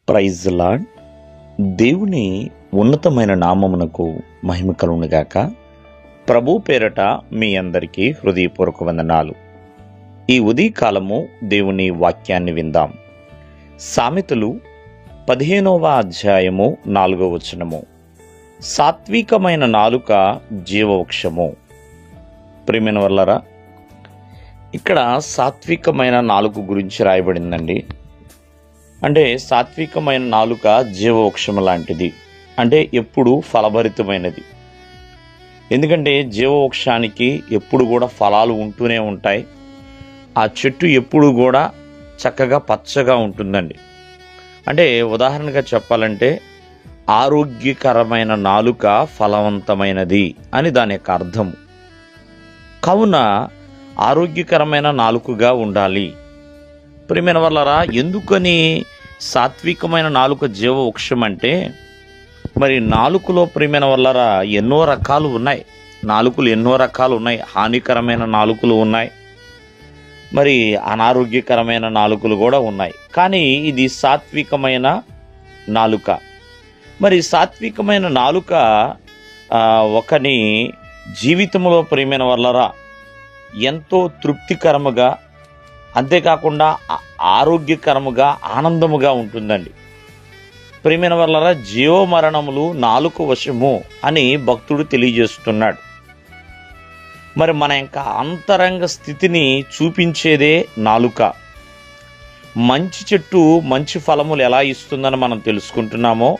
Praise lord. దేవుని ఉన్నతమైన నామమునకు మహిమ కలుగునుగాక. ప్రభు పేరట మీ అందరికీ హృదయపూర్వక వందనాలు. ఈ ఉదయకాలము దేవుని వాక్యాన్ని విందాం. సామెతలు 15వ అధ్యాయము 4వ వచనము. సాత్వికమైన నాలుక జీవవృక్షము. ప్రియమైన వాళ్ళరా, ఇక్కడ సాత్వికమైన నాలుక గురించి రాయబడిందండి. అంటే సాత్వికమైన నాలుక జీవవృక్షం లాంటిది, అంటే ఎప్పుడు ఫలభరితమైనది. ఎందుకంటే జీవవృక్షానికి ఎప్పుడు కూడా ఫలాలు ఉంటూనే ఉంటాయి. ఆ చెట్టు ఎప్పుడు కూడా చక్కగా పచ్చగా ఉంటుందండి. అంటే ఉదాహరణగా చెప్పాలంటే ఆరోగ్యకరమైన నాలుక ఫలవంతమైనది అని దాని యొక్క అర్థము. కావున ఆరోగ్యకరమైన నాలుకగా ఉండాలి. ప్రియమైన వాళ్ళరా, ఎందుకని సాత్వికమైన నాలుక జీవవృక్షం అంటే, మరి నాలుకలో ప్రియమైన వాళ్ళరా ఎన్నో రకాలు ఉన్నాయి. నాలుకలు ఎన్నో రకాలు ఉన్నాయి. హానికరమైన నాలుకలు ఉన్నాయి, మరి అనారోగ్యకరమైన నాలుకలు కూడా ఉన్నాయి. కానీ ఇది సాత్వికమైన నాలుక. మరి సాత్వికమైన నాలుక ఒకని జీవితంలో ప్రియమైన వాళ్ళరా ఎంతో తృప్తికరముగా, అంతేకాకుండా ఆరోగ్యకరముగా, ఆనందముగా ఉంటుందండి. ప్రియమైన వాళ్ళరా, జీవమరణములు నాలుక వశము అని భక్తుడు తెలియజేస్తున్నాడు. మరి మన యొక్క అంతరంగ స్థితిని చూపించేదే నాలుక. మంచి చెట్టు మంచి ఫలములు ఎలా ఇస్తుందని మనం తెలుసుకుంటున్నామో,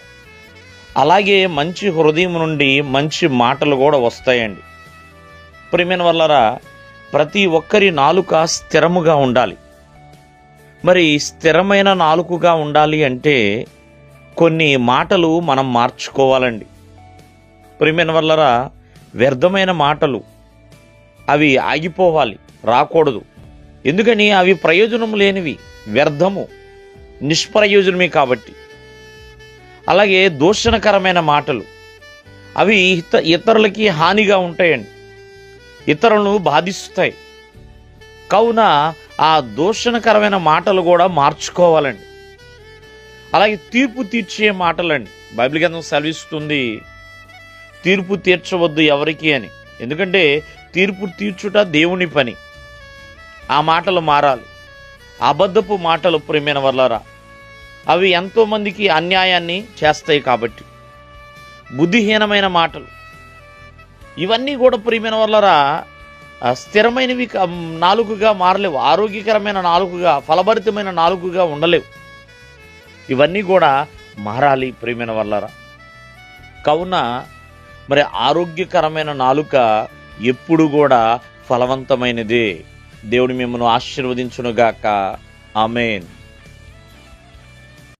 అలాగే మంచి హృదయం నుండి మంచి మాటలు కూడా వస్తాయండి. ప్రియమైన వాళ్ళరా, ప్రతి ఒక్కరి నాలుక స్థిరముగా ఉండాలి. మరి స్థిరమైన నాలుకగా ఉండాలి అంటే కొన్ని మాటలు మనం మార్చుకోవాలండి. ప్రియమైన వాళ్ళరా, వ్యర్థమైన మాటలు అవి ఆగిపోవాలి, రాకూడదు. ఎందుకని అవి ప్రయోజనం లేనివి, వ్యర్థము, నిష్ప్రయోజనమే కాబట్టి. అలాగే దూషణకరమైన మాటలు అవి ఇతరులకి హానిగా ఉంటాయండి, ఇతరులను బాధిస్తాయి. కావున ఆ దూషణకరమైన మాటలు కూడా మార్చుకోవాలండి. అలాగే తీర్పు తీర్చే మాటలండి. బైబిల్ గ్రంథం సెలవిస్తుంది, తీర్పు తీర్చవద్దు ఎవరికి అని. ఎందుకంటే తీర్పు తీర్చుట దేవుని పని. ఆ మాటలు మారాలి. అబద్ధపు మాటలు ప్రియమైన వాళ్ళరా అవి ఎంతోమందికి అన్యాయాన్ని చేస్తాయి. కాబట్టి బుద్ధిహీనమైన మాటలు ఇవన్నీ కూడా ప్రియమైన వాళ్ళరా స్థిరమైనవి నాలుకగా మారలేవు. ఆరోగ్యకరమైన నాలుకగా, ఫలభరితమైన నాలుకగా ఉండలేవు. ఇవన్నీ కూడా మారాలి ప్రియమైన వాళ్ళరా. కావున మరి ఆరోగ్యకరమైన నాలుక ఎప్పుడు కూడా ఫలవంతమైనదే. దేవుడు మిమ్మల్ని ఆశీర్వదించునుగాక. ఆమేన్.